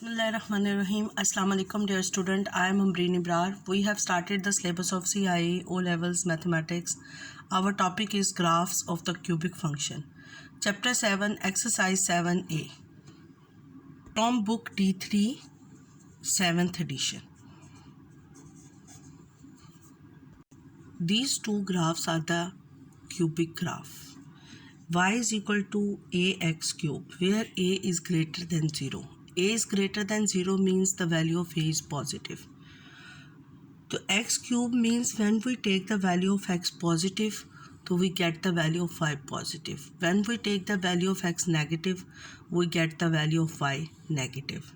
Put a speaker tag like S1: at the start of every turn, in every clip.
S1: Bismillahirrahmanirrahim. Assalamu alaikum dear student. I am Ambreen Ibrar. We have started the syllabus of CIE O levels mathematics. Our topic is graphs of the cubic function. Chapter 7 exercise 7a from book D3 7th edition. These two graphs are the cubic graph. Y is equal to ax cube where a is greater than 0. A is greater than 0 means the value of a is positive. So x cube means when we take the value of x positive, so we get the value of y positive. When we take the value of x negative, we get the value of y negative.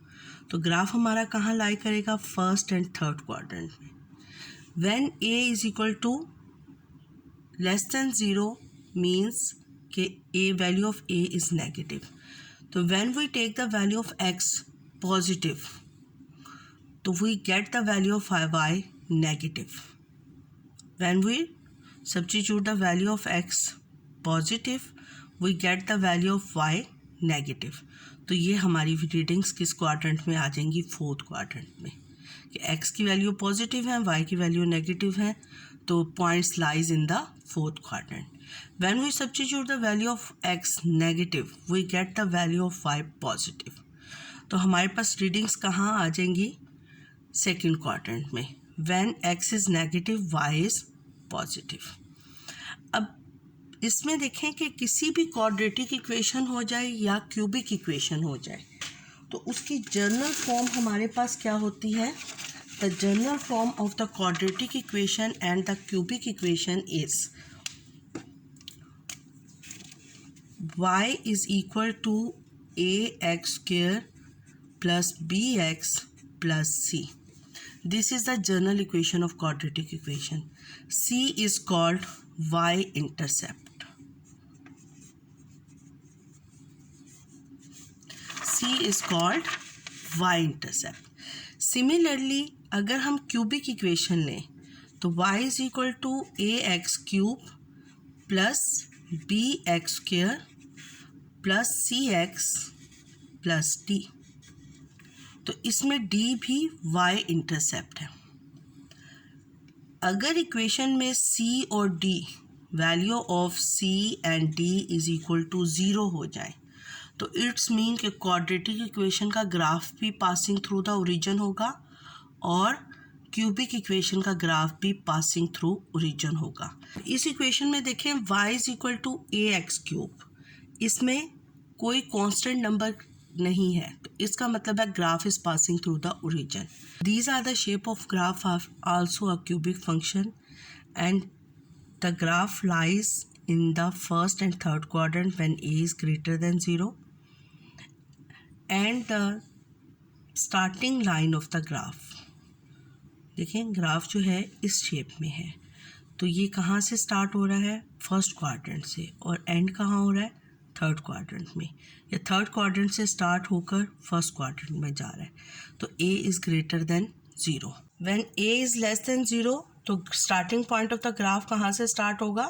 S1: तो graph हमारा कहाँ लाई करेगा? First and third quadrant में. When a is equal to less than 0 means कि a value of a is negative. So when we take the value of x positive, so we get the value of y negative. When we substitute the value of x positive, we get the value of y negative. तो ये हमारी readings किस quadrant में आ जाएंगी? Fourth quadrant में. कि x की value positive है, y की वैल्यू नेगेटिव है, तो points lies in the fourth quadrant. When we substitute the value of x negative, we get the value of y positive. तो हमारे पास रीडिंग्स कहाँ आ जाएंगी? सेकेंड क्वाड्रेंट में. When x is negative, y is positive. अब इसमें देखें कि किसी भी क्वाड्रेटिक इक्वेशन हो जाए या क्यूबिक इक्वेशन हो जाए, तो उसकी जनरल फॉर्म हमारे पास क्या होती है? The general form of the quadratic equation and the cubic equation is y is equal to ax square plus bx plus c. This is the general equation of quadratic equation. C is called y-intercept. C is called y-intercept. Similarly, अगर हम cubic equation लें तो y is equal to ax cube plus bx square plus C X plus D. तो इसमें d भी y intercept है. अगर equation में c और d value of c and d is equal to 0 हो जाए, तो इट्स मीन कि क्वाड्रेटिक इक्वेशन का ग्राफ भी पासिंग थ्रू द ओरिजिन होगा और क्यूबिक इक्वेशन का ग्राफ भी पासिंग थ्रू ओरिजिन होगा. इस इक्वेशन में देखें y is equal to a x cube. इसमें कोई कांस्टेंट नंबर नहीं है, तो इसका मतलब है graph is passing through the origin. These are the shape of graph of also a cubic function and the graph lies in the first and third quadrant when a is greater than 0 and the starting line of the graph. देखें graph जो है इस shape में है, तो ये कहाँ से स्टार्ट हो रहा है? फर्स्ट क्वाड्रेंट से, और एंड कहाँ हो रहा है? थर्ड क्वाड्रेंट में. या थर्ड क्वाड्रेंट से स्टार्ट होकर फर्स्ट क्वाड्रेंट में जा रहा है. तो a is greater than 0. When a is less than 0, तो starting point of the graph कहाँ से स्टार्ट होगा?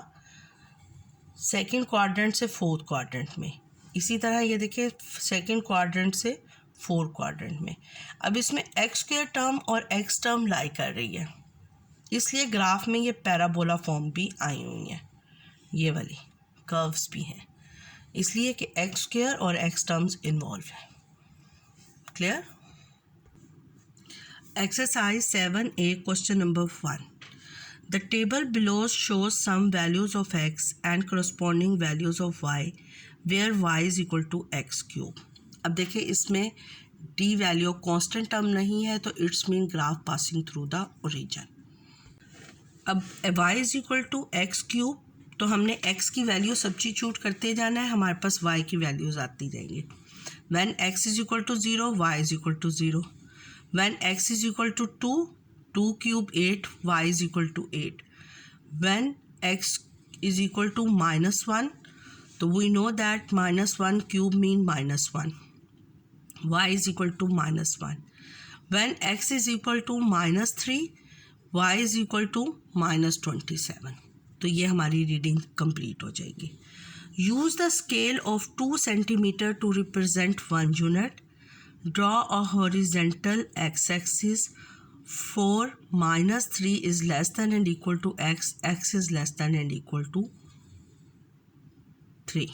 S1: सेकेंड क्वाड्रेंट से फोर्थ क्वाड्रेंट में. इसी तरह ये देखिए सेकेंड क्वाड्रेंट से फोर्थ क्वाड्रेंट में. अब इसमें एक्स स्क्वायर टर्म और एक्स टर्म लाई कर रही है, इसलिए ग्राफ में ये पैराबोला फॉर्म भी आई हुई है, ये वाली कर्व्स भी हैं, इसलिए कि एक्स स्क्वायर और एक्स टर्म्स इन्वॉल्व है. Clear? Exercise 7a question number 1. The table below shows some values of x and corresponding values of y where y is equal to x cube. अब देखिए इसमें d value constant term नहीं है, तो it's mean graph passing through the origin. अब y is equal to x cube, तो हमने x की वैल्यू सब्स्टिट्यूट करते जाना है, हमारे पास y की वैल्यूज़ आती जाएंगी. When x is equal to 0, y is equal to 0. When x is equal to 2, 2 cube 8, y is equal to 8. When x is equal to -1, तो we know that -1 cube mean -1. y is equal to -1. When x is equal to -3, y is equal to -27. तो ये हमारी reading complete हो जाएगी. Use the scale of 2 centimetre to represent 1 unit. Draw a horizontal x-axis for -3 is less than and equal to x, x is less than and equal to 3.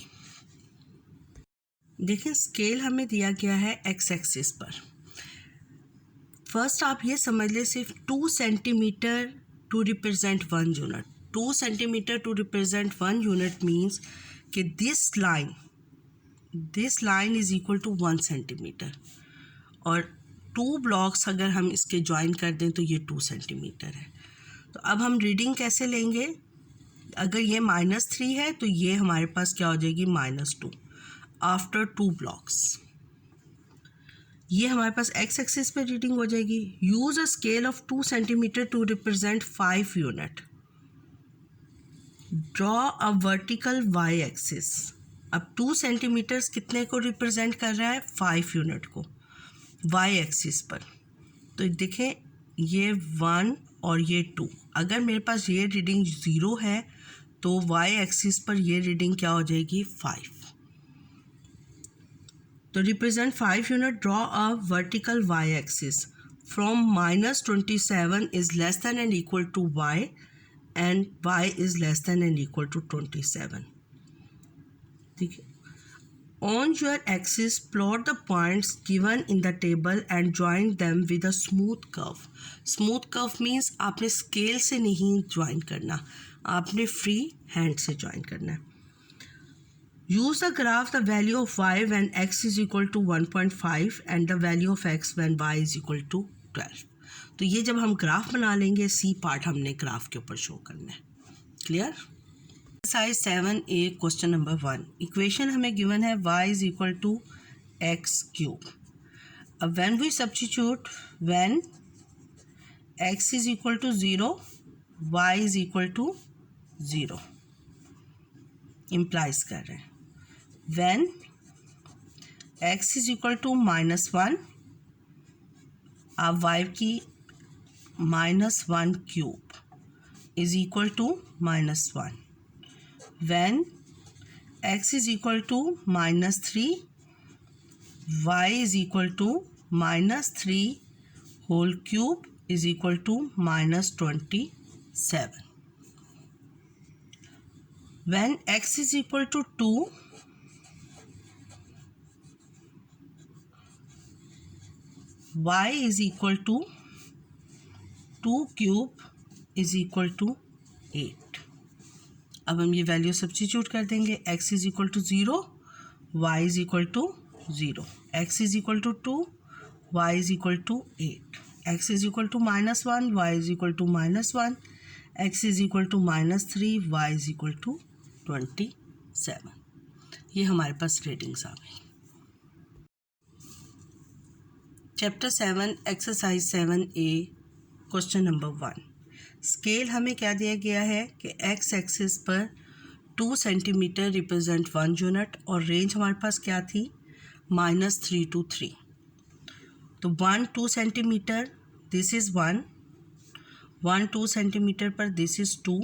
S1: देखिए scale हमें दिया गया है एक्स एक्सिस पर. First आप ये समझ लें सिर्फ 2 centimetre to represent 1 unit. 2 centimetre to represent 1 unit means कि this line is equal to 1 centimetre और 2 ब्लॉक्स अगर हम इसके ज्वाइन कर दें तो ये 2 सेंटीमीटर है. तो अब हम रीडिंग कैसे लेंगे? अगर ये -3 है तो ये हमारे पास क्या हो जाएगी -2 आफ्टर 2 ब्लॉक्स. ये हमारे पास एक्स एक्सिस पे रीडिंग हो जाएगी. Use a scale of 2 centimetre to represent 5 unit. Draw a vertical y axis. अब 2 सेंटीमीटर्स कितने को रिप्रेजेंट कर रहा है? 5 यूनिट को वाई एक्सिस पर. तो देखें ये 1 और ये 2. अगर मेरे पास ये रीडिंग 0 है तो वाई एक्सिस पर ये रीडिंग क्या हो जाएगी? 5. तो represent 5 unit. Draw a vertical y axis from -27 is less than and equal to y and y is less than and equal to 27. ठीक है. On your axis, plot the points given in the table and join them with a smooth curve. Smooth curve means आपने scale से नहीं join करना, आपने free hand से join करना है. Use the graph the value of y when x is equal to 1.5 and the value of x when y is equal to 12. तो ये जब हम ग्राफ बना लेंगे सी पार्ट हमने ग्राफ के ऊपर शो करना है. Clear? Exercise 7A question number 1. Equation हमें गिवन है y is equal to x cube. अब when we substitute when x is equal to 0 y is equal to 0 implies कर रहे हैं. When x is equal to -1 आप y की -1 cube is equal to -1. When x is equal to -3, y is equal to -3 whole cube is equal to -27. When x is equal to 2, y is equal to 2 cube is equal to 8. अब हम ये value substitute कर देंगे. x is equal to 0, y is equal to 0, x is equal to 2, y is equal to 8, x is equal to -1, y is equal to -1, x is equal to -3, y is equal to 27. ये हमारे पास ratings आ गई. Chapter 7 exercise 7A question number 1. Scale हमें क्या दिया गया है कि एक्स एक्सिस पर 2 सेंटीमीटर रिप्रेजेंट 1 यूनिट और रेंज हमारे पास क्या थी? -3 to 3. तो 1 2 सेंटीमीटर दिस इज़ 1 2 सेंटीमीटर पर this is 2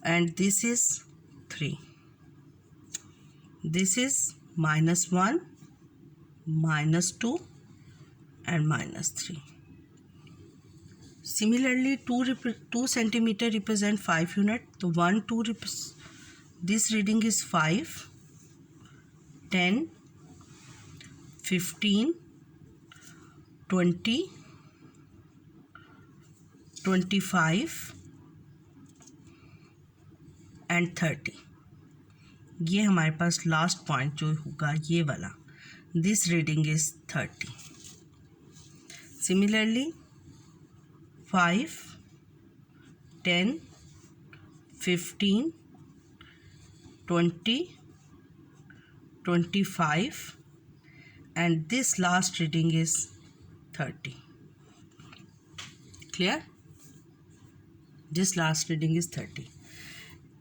S1: and this is 3. This is -1 -2 and -3. Similarly, 2 centimeter represent 5 unit. So 1 2 this reading is 5, 10, 15, 20, 25 and 30. ये हमारे पास लास्ट पॉइंट जो होगा ये वाला, this reading is 30. Similarly 5, 10, 15, 20, 25 and this last reading is 30. Clear? This last reading is 30.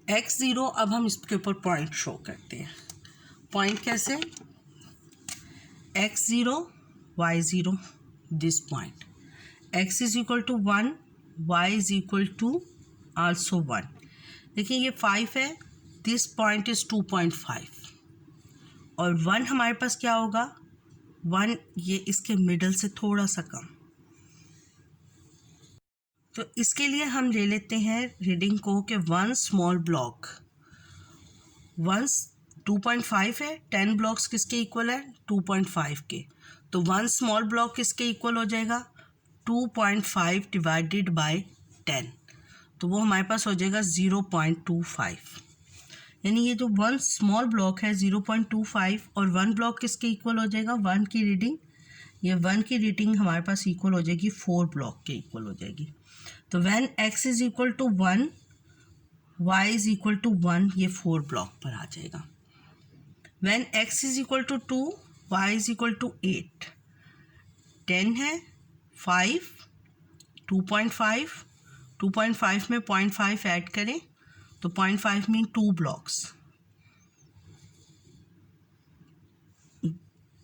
S1: x0 अब हम इसके ऊपर पॉइंट शो करते हैं. पॉइंट कैसे? x0, y0, this point. x is equal to 1, y is equal to also 1. देखिए ये 5 है, दिस पॉइंट इज़ 2.5 और 1 हमारे पास क्या होगा? 1 ये इसके मिडल से थोड़ा सा कम। तो इसके लिए हम ले लेते हैं रीडिंग को कि 1 स्मॉल ब्लॉक 2.5 है, 10 ब्लॉक्स किसके इक्वल है 2.5 के। तो 1 स्मॉल ब्लॉक किसके इक्वल हो जाएगा 2.5 डिवाइडेड बाय 10, तो वो हमारे पास हो जाएगा 0.25। यानी ये जो 1 स्मॉल ब्लॉक है 0.25 और 1 ब्लॉक किसके इक्वल हो जाएगा 1 की रीडिंग, ये 1 की रीडिंग हमारे पास इक्वल हो जाएगी 4 ब्लॉक के इक्वल हो जाएगी। तो when x is equal to 1 y is equal to 1 ये 4 ब्लॉक पर आ जाएगा। When x is equal to 2 y is equal to 8, 10 है 5 2.5 में 0.5 ऐड करें तो 0.5 मीन 2 ब्लॉक्स,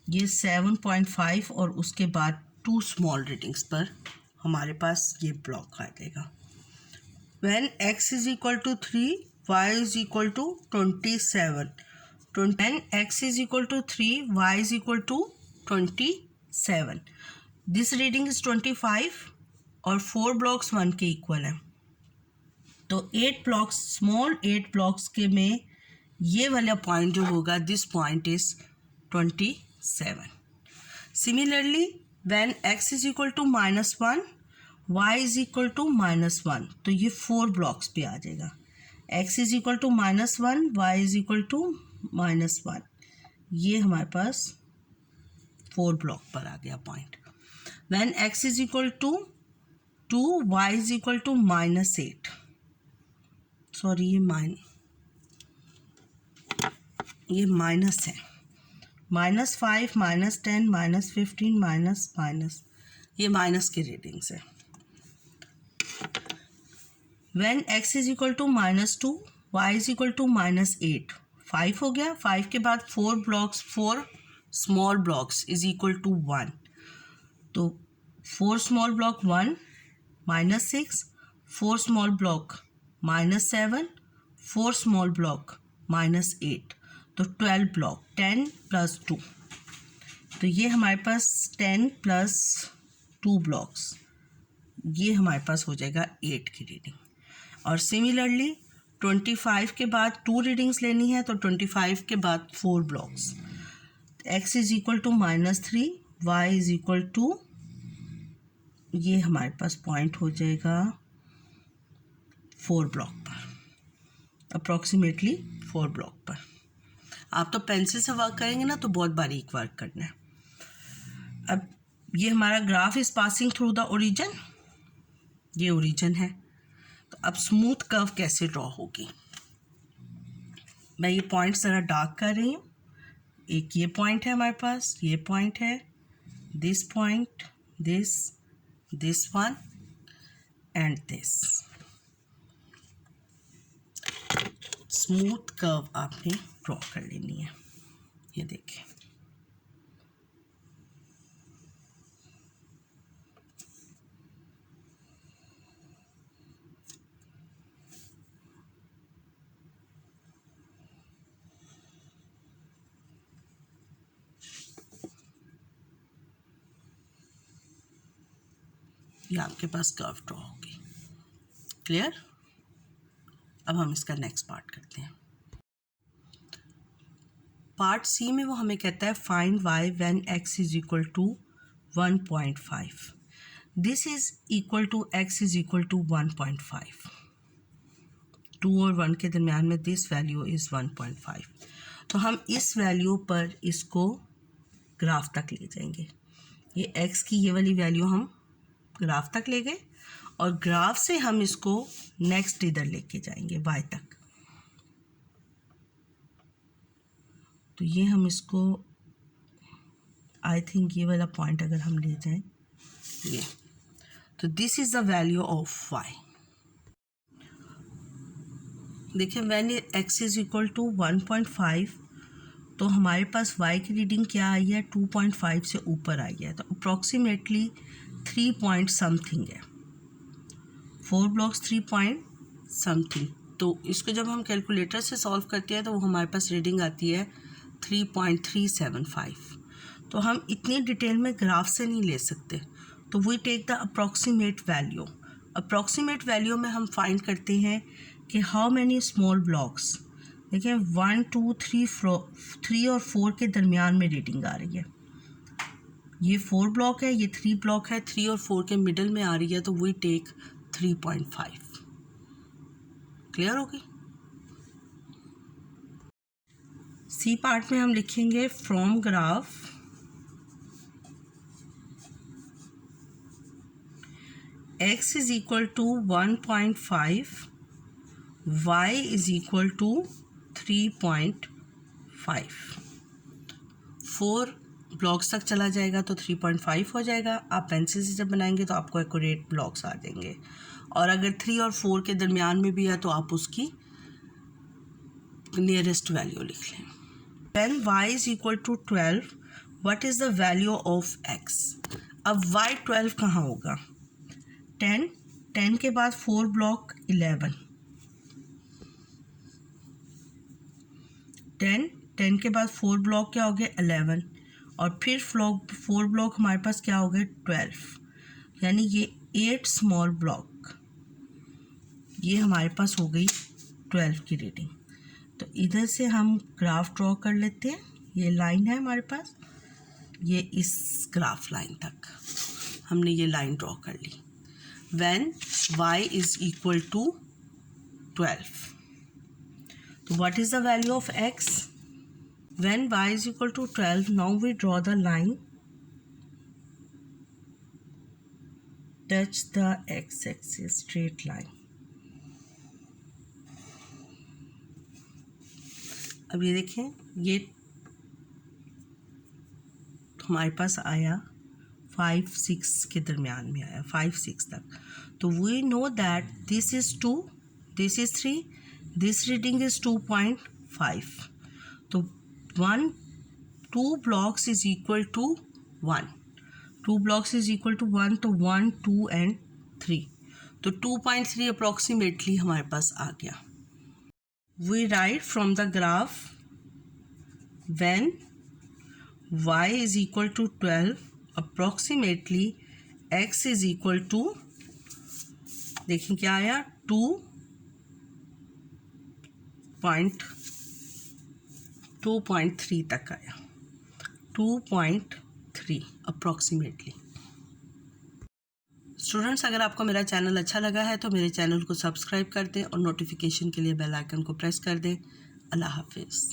S1: ये 7.5 और उसके बाद 2 स्मॉल रीडिंग्स पर हमारे पास ये ब्लॉक आ जाएगा। When x is equal to 3 y is equal to 27, when x is equal to 3 y is equal to 27, this reading is 25 और 4 ब्लॉक्स 1 के इक्वल हैं। तो 8 ब्लॉक्स स्मॉल 8 ब्लॉक्स के में ये वाला पॉइंट जो होगा this point is 27। Similarly when x is equal to -1 y is equal to -1, तो ये 4 ब्लॉक्स पे आ जाएगा। x is equal to -1 y is equal to -1, ये हमारे पास 4 ब्लॉक पर आ गया point. When x is equal to 2 y is equal to -8, sorry ये माइनस है, -5 -10 -15 माइनस ये माइनस की रीडिंग्स है। When x is equal to -2 y is equal to -8, 5 हो गया, 5 के बाद 4 blocks 4 small blocks is equal to 1, तो 4 small block 1 -6, 4 small block -7, 4 small block -8, तो 12 ब्लॉक 10 + 2, तो ये हमारे पास 10 + 2 ब्लॉक्स, ये हमारे पास हो जाएगा 8 की रीडिंग। और सिमिलरली 25 के बाद 2 रीडिंग्स लेनी है, तो 25 के बाद 4 blocks, x is equal to -3 y is equal to, ये हमारे पास पॉइंट हो जाएगा 4 ब्लॉक पर, अप्रॉक्सीमेटली 4 ब्लॉक पर। आप तो पेंसिल से वर्क करेंगे ना तो बहुत बारीक वर्क करना है। अब ये हमारा graph is passing through the origin, ये ओरिजिन है। तो अब स्मूथ कर्व कैसे ड्रॉ होगी, मैं ये पॉइंट ज़रा डार्क कर रही हूँ। एक ये पॉइंट है हमारे पास, ये पॉइंट है, this point, this one and this. Smooth curve आपने ड्रॉ कर लेनी है, ये देखिए। ये आपके पास कर्व ड्रॉ होगी, क्लियर। अब हम इसका नेक्स्ट पार्ट करते हैं। पार्ट सी में वो हमें कहता है find y when x is equal to 1.5, this is equal to x is equal to 1.5, 2 और 1 के दरमियान में दिस वैल्यू इज़ 1.5। तो हम इस वैल्यू पर इसको ग्राफ तक ले जाएंगे, ये x की ये वाली वैल्यू हम ग्राफ तक ले गए और ग्राफ से हम इसको नेक्स्ट इधर लेके जाएंगे y तक। तो ये हम इसको आई थिंक ये वाला पॉइंट अगर हम ले जाएं, ये, तो this is the value of y। देखिए when x is equal to 1.5, तो हमारे पास y की रीडिंग क्या आई है 2.5 से ऊपर आई है, तो अप्रॉक्सीमेटली 3 पॉइंट समथिंग है, 4 ब्लॉक्स 3 पॉइंट समथिंग। तो इसको जब हम कैलकुलेटर से सॉल्व करते हैं तो वो हमारे पास रीडिंग आती है 3.375। तो हम इतनी डिटेल में ग्राफ से नहीं ले सकते, तो we take the approximate value. Approximate value में हम फाइंड करते हैं कि हाउ मैनी स्मॉल ब्लॉक्स, देखिए 1 2 3 और 4 के दरमियान में रीडिंग आ रही है। ये 4 ब्लॉक है, ये 3 ब्लॉक है, 3 और 4 के मिडल में आ रही है, तो वी टेक 3.5। क्लियर होगी? सी पार्ट में हम लिखेंगे from graph x is equal to 1.5, y is equal to 3.5। 4 blocks तक चला जाएगा तो 3.5 हो जाएगा। आप पेंसिल से जब बनाएंगे तो आपको एक्यूरेट ब्लॉक्स आ जाएंगे, और अगर 3 और 4 के दरमियान में भी है तो आप उसकी नियरेस्ट वैल्यू लिख लें। When y is equal to 12, what is the value of x? अब y 12 कहाँ होगा? 10 के बाद 4 ब्लॉक 11, 10 के बाद 4 ब्लॉक क्या हो गए 11, और फिर 4 ब्लॉक हमारे पास क्या हो गए 12, यानी ये 8 स्मॉल ब्लॉक, ये हमारे पास हो गई 12 की रीडिंग। तो इधर से हम ग्राफ ड्रॉ कर लेते हैं। ये लाइन है हमारे पास, ये इस ग्राफ लाइन तक हमने ये लाइन ड्रॉ कर ली। When y is equal to 12, तो what is the value of x? When y is equal to 12, now we draw the line touch the x axis, straight line. अब ये देखें, ये हमारे पास आया 5 6 के दरमियान में आया, 5 6 तक। तो we know that this is 2, this is 3, this reading is 2.5। तो 2 blocks is equal to 1, 2 blocks is equal to 1, तो 1 2 एंड 3, तो 2.3 अप्रॉक्सीमेटली हमारे पास आ गया। We write from the graph when y is equal to 12, approximately x is equal to, देखें क्या आया 2.3 तक आया, 2.3 अप्रॉक्सीमेटली। स्टूडेंट्स, अगर आपको मेरा चैनल अच्छा लगा है तो मेरे चैनल को सब्सक्राइब कर दें और नोटिफिकेशन के लिए बेल आइकन को प्रेस कर दें। अल्लाह हाफिज़।